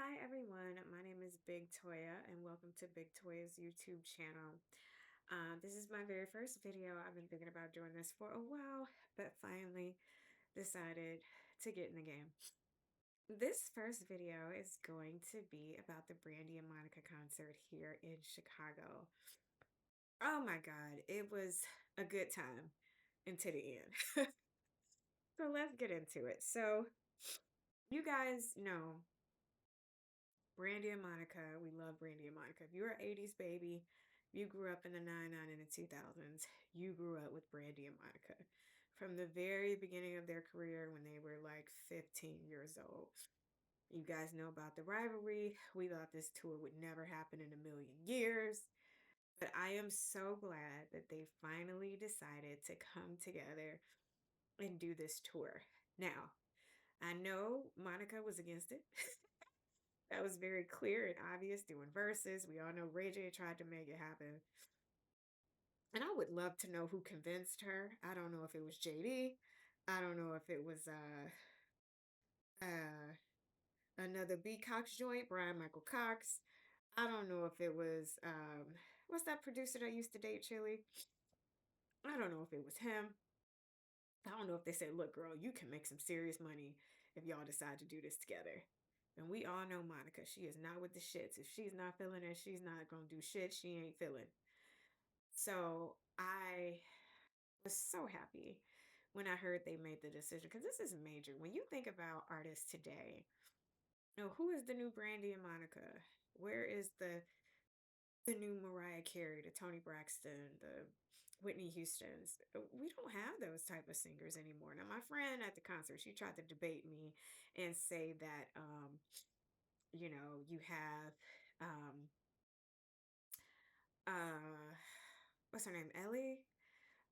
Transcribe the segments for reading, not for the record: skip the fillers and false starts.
Hi everyone, my name is Big Toya and welcome to Big Toya's YouTube channel. This is my very first video. I've been thinking about doing this for a while, but finally decided to get in the game. This first video is going to be about the Brandy and Monica concert here in Chicago. Oh my God, it was a good time until the end. So let's get into it. So you guys know Brandy and Monica, we love Brandy and Monica. If you're an 80s baby, you grew up in the 99 and the 2000s, you grew up with Brandy and Monica. From the very beginning of their career when they were like 15 years old. You guys know about the rivalry. We thought this tour would never happen in a million years. But I am so glad that they finally decided to come together and do this tour. Now, I know Monica was against it. That was very clear and obvious doing verses. We all know Ray J tried to make it happen. And I would love to know who convinced her. I don't know if it was JD. I don't know if it was uh another B Cox joint, Brian Michael Cox. I don't know if it was what's that producer that used to date Chili? I don't know if it was him. I don't know if they said, look, girl, you can make some serious money if y'all decide to do this together. And we all know Monica. She is not with the shits. If she's not feeling it, she's not gonna do shit she ain't feeling. So I was so happy when I heard they made the decision because this is major. When you think about artists today, you know, who is the new Brandy and Monica? Where is the new Mariah Carey, the Tony Braxton, the Whitney Houstons? We don't have those type of singers anymore. Now, my friend at the concert, she tried to debate me and say that you know, you have um uh what's her name? Ellie?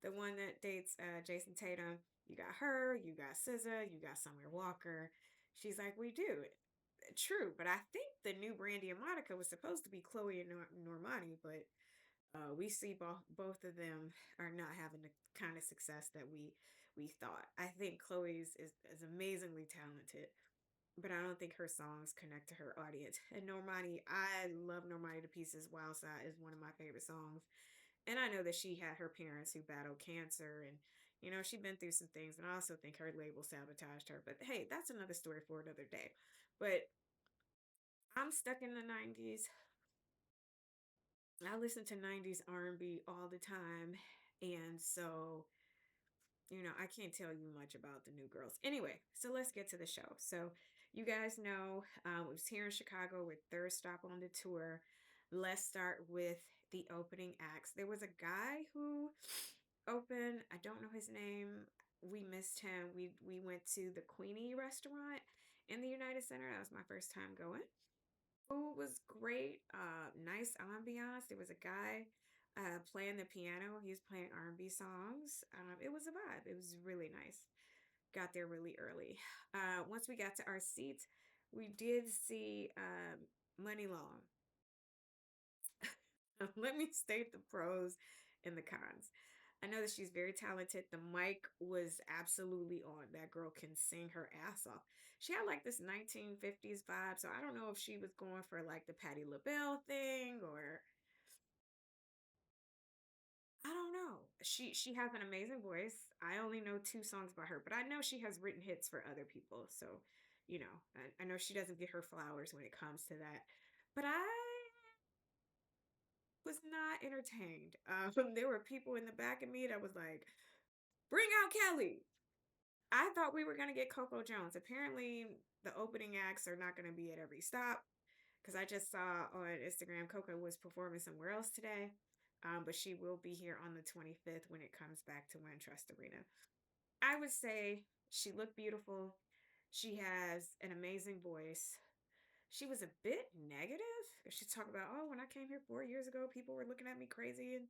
The one that dates Jason Tatum. You got her, you got SZA, you got Summer Walker. She's like, we do. True, but I think the new Brandy and Monica was supposed to be Chloe and Normani, but we see both of them are not having the kind of success that we thought. I think Chloe's is amazingly talented, but I don't think her songs connect to her audience. And Normani, I love Normani to pieces. Wild Side is one of my favorite songs. And I know that she had her parents who battled cancer and, you know, she'd been through some things. And I also think her label sabotaged her. But hey, that's another story for another day. But I'm stuck in the 90s. I listen to 90s R&B all the time. And so, you know, I can't tell you much about the new girls. Anyway, so let's get to the show. So, you guys know it was here in Chicago with third stop on the tour. Let's start with the opening acts. There was a guy who opened. I don't know his name. We missed him. We went to the Queenie restaurant in the United Center. That was my first time going. Food was great. Nice ambiance. There was a guy playing the piano. He was playing R&B songs. It was a vibe. It was really nice. Got there really early. Once we got to our seats, we did see Money Long. Let me state the pros and the cons. I know that she's very talented. The mic was absolutely on. That girl can sing her ass off. She had like this 1950s vibe, so I don't know if she was going for like the Patti LaBelle thing or I don't know. She has an amazing voice. I only know two songs by her, but I know she has written hits for other people. So, you know, I know she doesn't get her flowers when it comes to that. But I was not entertained. There were people in the back of me that was like, "Bring out Kelly." I thought we were gonna get Coco Jones. Apparently, the opening acts are not gonna be at every stop because I just saw on Instagram Coco was performing somewhere else today. But she will be here on the 25th when it comes back to Wintrust Arena. I would say she looked beautiful. She has an amazing voice. She was a bit negative. She talked about, oh, when I came here 4 years ago, people were looking at me crazy and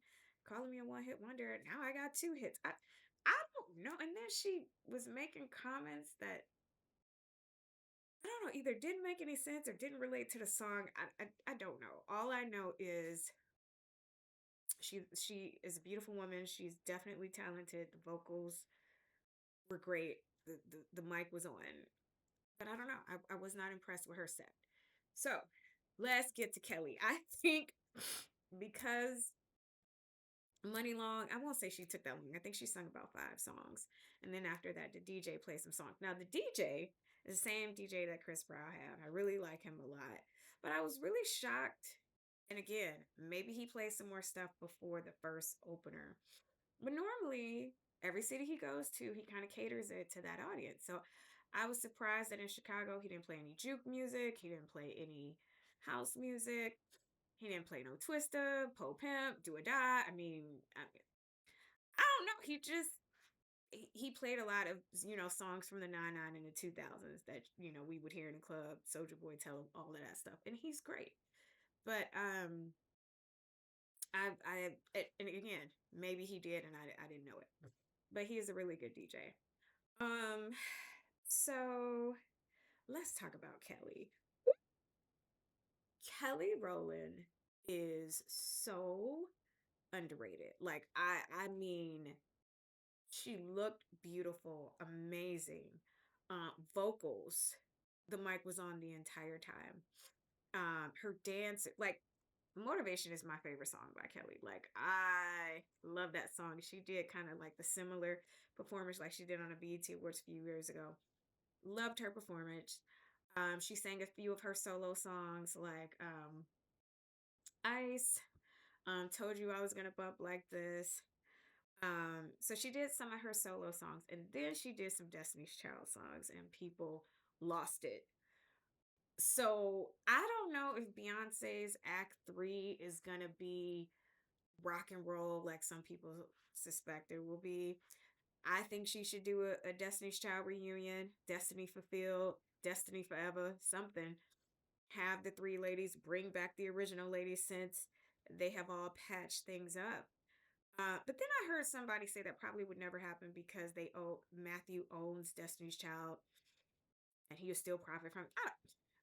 calling me a one-hit wonder. Now I got two hits. I don't know. And then she was making comments that I don't know, either didn't make any sense or didn't relate to the song. I don't know. All I know is she is a beautiful woman. She's definitely talented. The vocals were great. The mic was on. But I don't know. I was not impressed with her set. So let's get to Kelly. I think because Money Long, I won't say she took that long. I think she sung about 5 songs. And then after that, the DJ played some songs. Now, the DJ is the same DJ that Chris Brown had. I really like him a lot. But I was really shocked. And again, maybe he played some more stuff before the first opener. But normally, every city he goes to, he kind of caters it to that audience. So I was surprised that in Chicago, he didn't play any juke music. He didn't play any house music. He didn't play no Twister, Po Pimp, Do or Die. I don't know. He played a lot of songs from the 99 and the 2000s that we would hear in the club. Soldier Boy, Tell him all of that stuff, and he's great. But and again, maybe he did, and I didn't know it. But he is a really good DJ. Um, so let's talk about Kelly. Kelly Rowland is so underrated. Like I mean, she looked beautiful, amazing. Vocals, the mic was on the entire time. Her dance, like Motivation is my favorite song by Kelly. Like I love that song. She did kind of like the similar performance like she did on a BET Awards a few years ago. Loved her performance. She sang a few of her solo songs like Ice, Told You I Was Gonna Bump Like This. So she did some of her solo songs and then she did some Destiny's Child songs and people lost it. So I don't know if Beyonce's Act 3 is gonna be rock and roll like some people suspect it will be. I think she should do a Destiny's Child reunion, Destiny Fulfilled, Destiny Forever, something. Have the three ladies bring back the original ladies since they have all patched things up. But then I heard somebody say that probably would never happen because Matthew owns Destiny's Child and he will still profit from.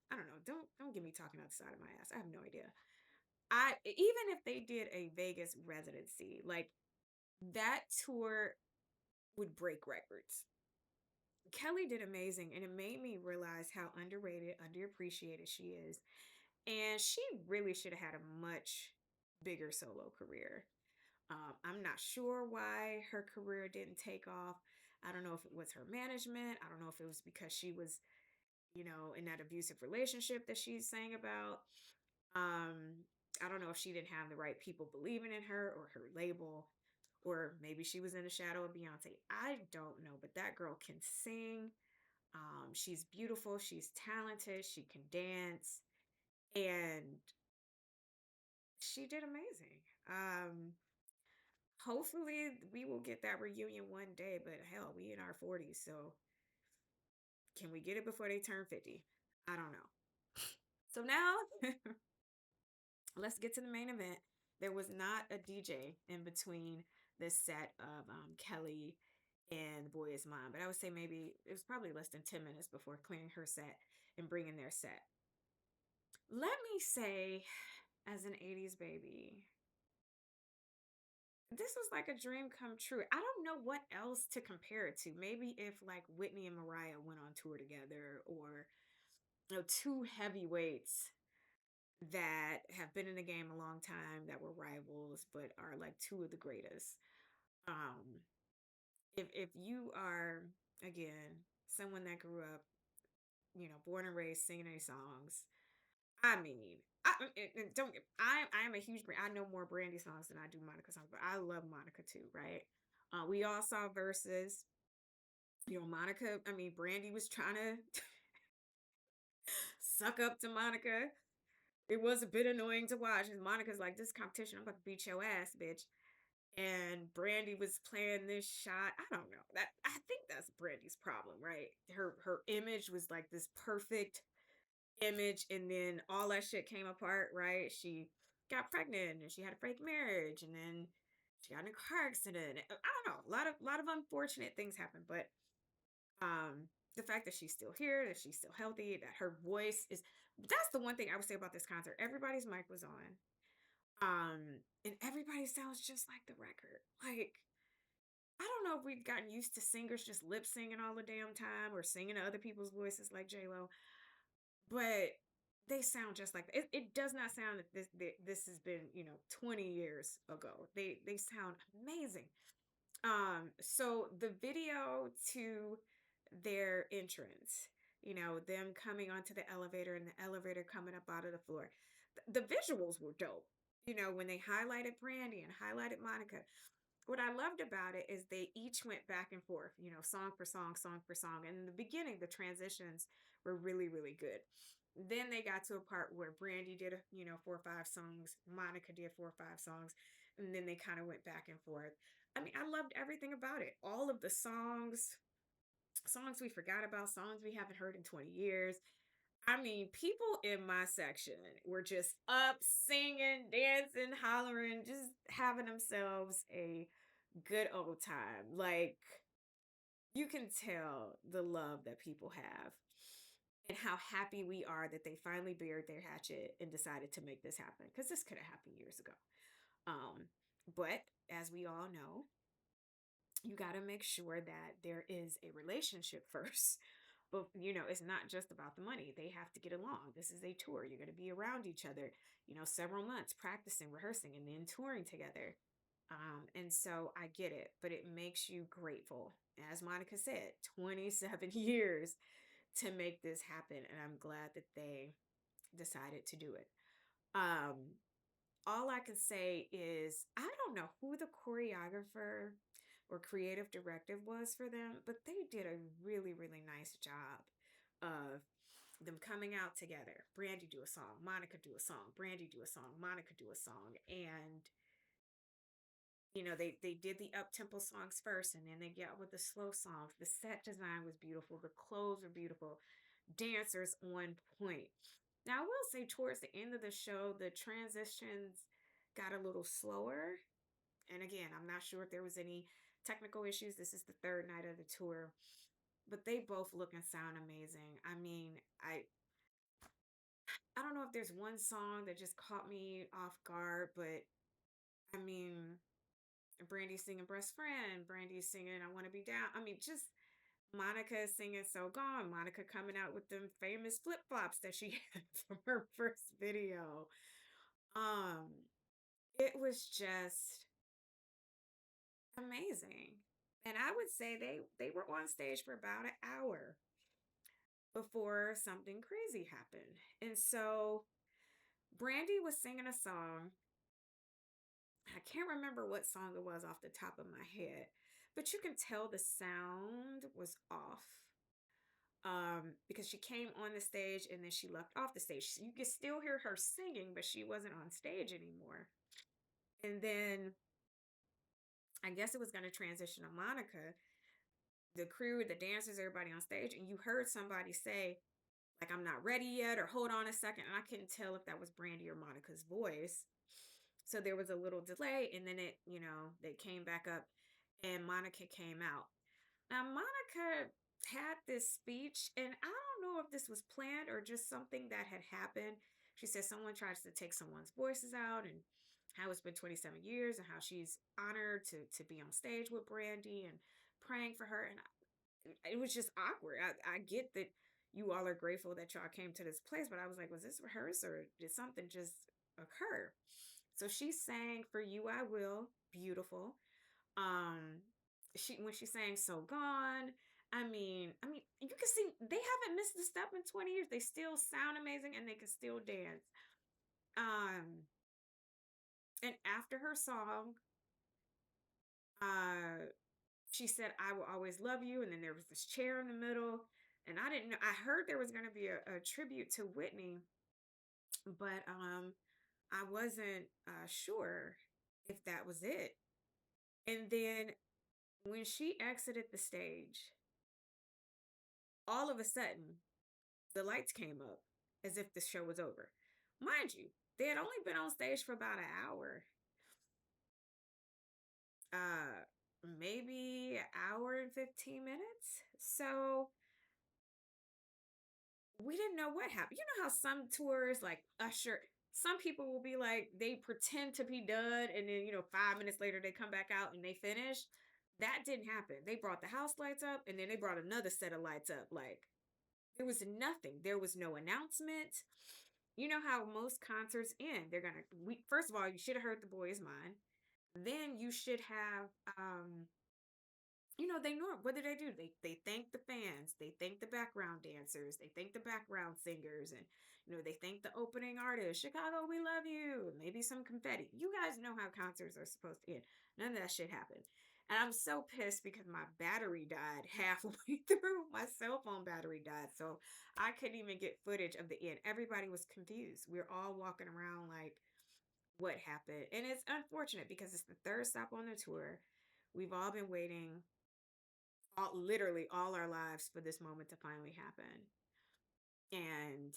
I don't know. Don't get me talking outside of my ass. I have no idea. I Even if they did a Vegas residency, like that tour would break records. Kelly did amazing, and it made me realize how underrated, underappreciated she is. And she really should have had a much bigger solo career. I'm not sure why her career didn't take off. I don't know if it was her management. I don't know if it was because she was, in that abusive relationship that she's saying about. I don't know if she didn't have the right people believing in her or her label, or maybe she was in the shadow of Beyonce. I don't know, but that girl can sing. She's beautiful. She's talented. She can dance, and she did amazing. Hopefully we will get that reunion one day, but hell, we in our 40s, so can we get it before they turn 50? I don't know. So now let's get to the main event. There was not a DJ in between this set of Kelly and The Boy Is Mine, but I would say maybe it was probably less than 10 minutes before clearing her set and bringing their set. Let me say, as an 80s baby, this was like a dream come true. I don't know what else to compare it to. Maybe if like Whitney and Mariah went on tour together, or two heavyweights that have been in the game a long time that were rivals but are like two of the greatest. Um if you are, again, someone that grew up, born and raised singing these songs, I mean, don't get, I am a huge I know more Brandy songs than I do Monica songs, but I love Monica too, right? We all saw verses. Monica, I mean, Brandy was trying to suck up to Monica. It was a bit annoying to watch. And Monica's like, "This competition, I'm about to beat your ass, bitch." And Brandy was playing this shot. I don't know. I think that's Brandy's problem, right? Her image was like this perfect image, and then all that shit came apart, right? She got pregnant and she had a fake marriage, and then she got in a car accident. I don't know. A lot of unfortunate things happened, but the fact that she's still here, that she's still healthy, that her voice is, that's the one thing I would say about this concert. Everybody's mic was on. And everybody sounds just like the record. Like, I don't know if we've gotten used to singers just lip singing all the damn time or singing to other people's voices like J Lo, but they sound just like it does not sound that this has been, 20 years ago. They sound amazing. So the video to their entrance, them coming onto the elevator and the elevator coming up out of the floor. The visuals were dope. When they highlighted Brandy and highlighted Monica, what I loved about it is they each went back and forth, song for song, song for song. And in the beginning, the transitions were really, really good. Then they got to a part where Brandy did, 4 or 5 songs, Monica did 4 or 5 songs, and then they kind of went back and forth. I mean, I loved everything about it. All of the songs we forgot about, songs we haven't heard in 20 years. I mean, people in my section were just up singing, dancing, hollering, just having themselves a good old time. Like, you can tell the love that people have and how happy we are that they finally buried their hatchet and decided to make this happen, because this could have happened years ago. Um, but as we all know, you got to make sure that there is a relationship first. But it's not just about the money. They have to get along. This is a tour. You're going to be around each other, several months practicing, rehearsing, and then touring together. And so I get it, but it makes you grateful. As Monica said, 27 years to make this happen. And I'm glad that they decided to do it. Um, all I can say is I don't know who the choreographer or creative directive was for them, but they did a really, really nice job of them coming out together. Brandy do a song, Monica do a song, Brandy do a song, Monica do a song. And they did the up tempo songs first, and then they get with the slow songs. The set design was beautiful, the clothes were beautiful, dancers on point. Now, I will say, towards the end of the show, the transitions got a little slower. And again, I'm not sure if there was any technical issues. This is the third night of the tour, but they both look and sound amazing. I mean, I don't know if there's one song that just caught me off guard, but I mean, Brandy's singing Best Friend, Brandy's singing I Want to Be Down. I mean, just Monica is singing So Gone, Monica coming out with them famous flip-flops that she had from her first video. Um, it was just amazing. And I would say they were on stage for about an hour before something crazy happened. And so Brandy was singing a song. I can't remember what song it was off the top of my head, but you can tell the sound was off. Because she came on the stage and then she left off the stage. You can still hear her singing, but she wasn't on stage anymore. And then I guess it was going to transition to Monica, the crew, the dancers, everybody on stage, and you heard somebody say, like, I'm not ready yet, or hold on a second. And I couldn't tell if that was Brandy or Monica's voice. So there was a little delay, and then they came back up and Monica came out. Now, Monica had this speech, and I don't know if this was planned or just something that had happened. She said someone tries to take someone's voices out, and how it's been 27 years and how she's honored to be on stage with Brandy and praying for her. And it was just awkward. I get that you all are grateful that y'all came to this place, but I was like, was this rehearsed or did something just occur? So she sang For You I Will, beautiful. Um, when she sang So Gone, I mean, you can see they haven't missed a step in 20 years. They still sound amazing and they can still dance. Um, and after her song, uh, she said, I will always love you. And then there was this chair in the middle. And I didn't know, I heard there was going to be a tribute to Whitney, but I wasn't sure if that was it. And then when she exited the stage, all of a sudden, the lights came up as if the show was over. Mind you, they had only been on stage for about an hour. Uh Maybe an hour and 15 minutes. So we didn't know what happened. You know how some tours like Usher, some people will be like they pretend to be done and then 5 minutes later they come back out and they finish. That didn't happen. They brought the house lights up and then they brought another set of lights up. Like there was nothing. There was no announcement. You know how most concerts end. They're gonna we first of all, you should have heard the boys mine. Then you should have they know what do they do? They thank the fans, they thank the background dancers, they thank the background singers, and they thank the opening artist. Chicago, we love you. Maybe some confetti. You guys know how concerts are supposed to end. None of that shit happened. And I'm so pissed because my battery died halfway through. My cell phone battery died. So I couldn't even get footage of the end. Everybody was confused. We're all walking around like, what happened? And it's unfortunate because it's the third stop on the tour. We've all been waiting literally all our lives for this moment to finally happen. And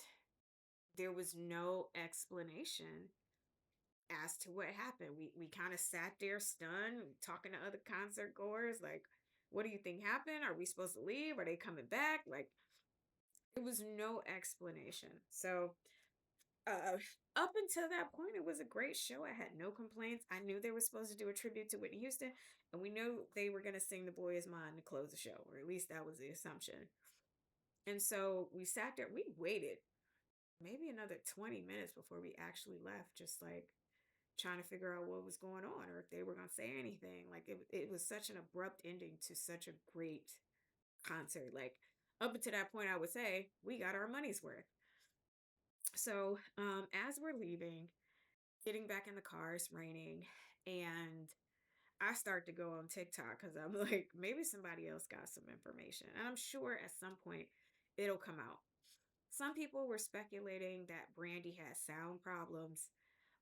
there was no explanation as to what happened. We kind of sat there stunned, talking to other concert goers, like, what do you think happened? Are we supposed to leave? Are they coming back? Like, there was no explanation. So uh up until that point, it was a great show. I had no complaints. I knew they were supposed to do a tribute to Whitney Houston, and we knew they were going to sing The Boy Is Mine to close the show, or at least that was the assumption. And so we sat there, we waited maybe another 20 minutes before we actually left, just like trying to figure out what was going on or if they were going to say anything. Like it was such an abrupt ending to such a great concert. Like up until that point, I would say we got our money's worth. So as we're leaving, getting back in the car, it's raining, and I start to go on TikTok because I'm like, maybe somebody else got some information. And I'm sure at some point it'll come out. Some people were speculating that Brandy had sound problems.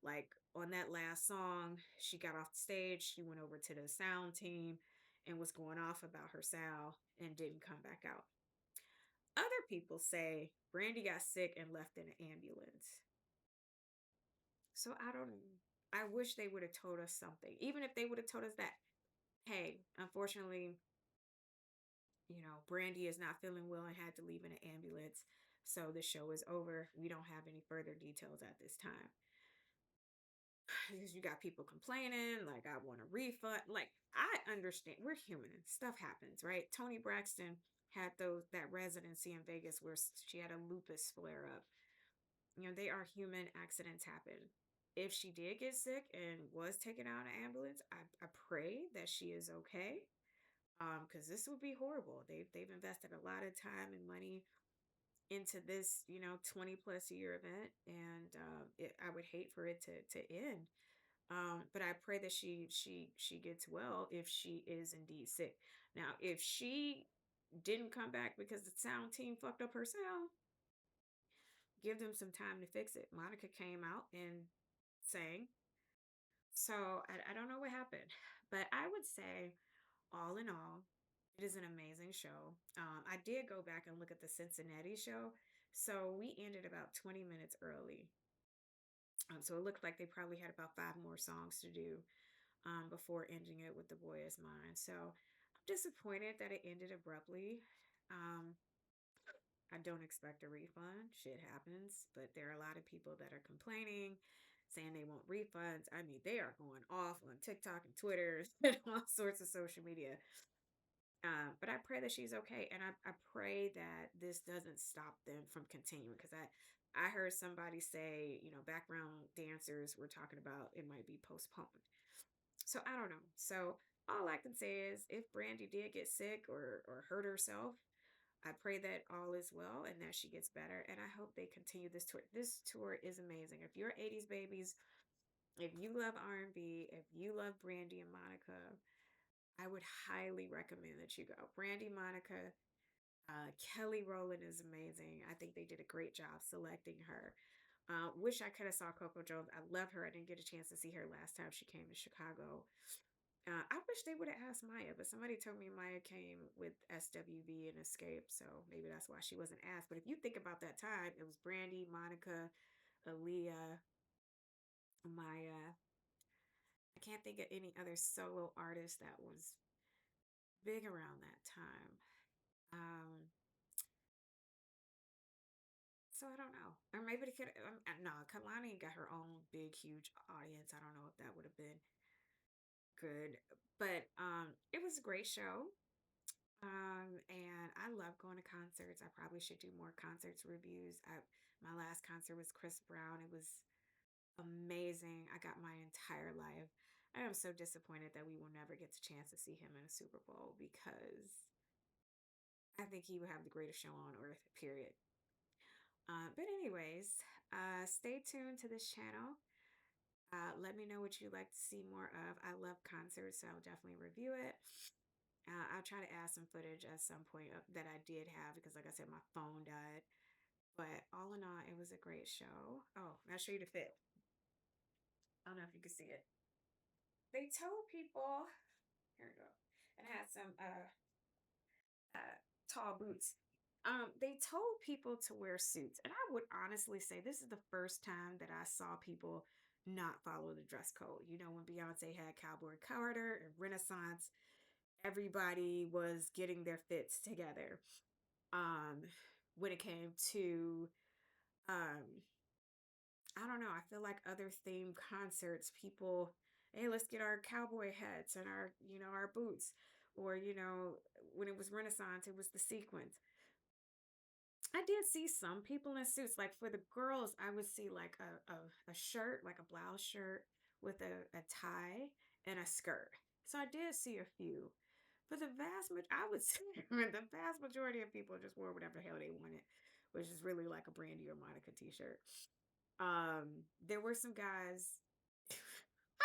Like on that last song, she got off the stage, she went over to the sound team and was going off about her sound and didn't come back out. Other people say Brandy got sick and left in an ambulance. So I wish they would have told us something. Even if they would have told us that, hey, unfortunately, Brandy is not feeling well and had to leave in an ambulance. So the show is over. We don't have any further details at this time. Because you got people complaining, like, I want a refund. Like, I understand. We're human and stuff happens, right? Tony Braxton had that residency in Vegas where she had a lupus flare up. They are human, accidents happen. If she did get sick and was taken out in an ambulance, I pray that she is okay. Because this would be horrible. They've invested a lot of time and money into this, 20 plus year event, and I would hate for it to end. But I pray that she gets well if she is indeed sick. Now, if she didn't come back because the sound team fucked up her sound, give them some time to fix it. Monica came out and sang. So I don't know what happened, but I would say all in all, it is an amazing show. I did go back and look at the Cincinnati show. So we ended about 20 minutes early. So it looked like they probably had about five more songs to do before ending it with The Boy Is Mine. So I'm disappointed that it ended abruptly. Um, I don't expect a refund. Shit happens, but there are a lot of people that are complaining, saying they want refunds. I mean, they are going off on TikTok and Twitter and all sorts of social media. But I pray that she's okay, and I pray that this doesn't stop them from continuing. Because I heard somebody say, background dancers were talking about it might be postponed. So I don't know. So all I can say is if Brandy did get sick or hurt herself, I pray that all is well and that she gets better. And I hope they continue this tour. This tour is amazing. If you're 80s babies, if you love R&B, if you love Brandy and Monica, I would highly recommend that you go. Brandy, Monica, Kelly Rowland is amazing. I think they did a great job selecting her. Wish I could have saw Coco Jones. I love her. I didn't get a chance to see her last time she came to Chicago. I wish they would have asked Maya, but somebody told me Maya came with SWV and Escape, so maybe that's why she wasn't asked. But if you think about that time, it was Brandy, Monica, Aaliyah, Maya. I can't think of any other solo artist that was big around that time. Um, so I don't know. Or maybe they could. No, Kalani got her own big, huge audience. I don't know if that would have been good, but it was a great show. And I love going to concerts. I probably should do more concerts reviews. My last concert was Chris Brown. It was amazing. I got my entire life. I am so disappointed that we will never get the chance to see him in a Super Bowl because I think he would have the greatest show on earth, period. But anyways, stay tuned to this channel. Let me know what you'd like to see more of. I love concerts, so I'll definitely review it. I'll try to add some footage at some point that I did have because, like I said, my phone died. But all in all, it was a great show. Oh, I'll show you the fit. I don't know if you can see it. They told people, here we go, and I had some uh, tall boots. They told people to wear suits, and I would honestly say this is the first time that I saw people not follow the dress code. You know, when Beyonce had Cowboy Carter and Renaissance, everybody was getting their fits together. Um, when it came to um, I don't know, I feel like other themed concerts, people, hey, let's get our cowboy hats and our, our boots. Or, when it was Renaissance, it was the sequins. I did see some people in suits. Like for the girls, I would see like a shirt, like a blouse shirt with a tie and a skirt. So I did see a few. But I would say the vast majority of people just wore whatever the hell they wanted, which is really like a Brandy or Monica t-shirt. There were some guys,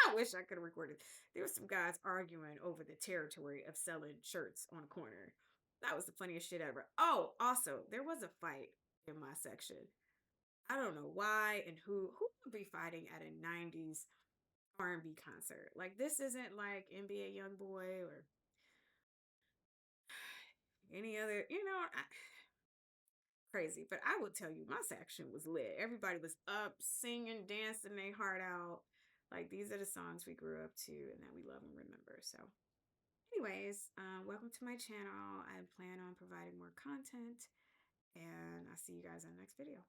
I wish I could have recorded. There were some guys arguing over the territory of selling shirts on a corner. That was the funniest shit ever. Oh, also, there was a fight in my section. I don't know why and who would be fighting at a 90s R&B concert. Like this isn't like NBA Youngboy or any other, crazy. But I will tell you, my section was lit. Everybody was up, singing, dancing their heart out. Like these are the songs we grew up to and that we love and remember. So, anyways, welcome to my channel. I plan on providing more content, and I'll see you guys in the next video.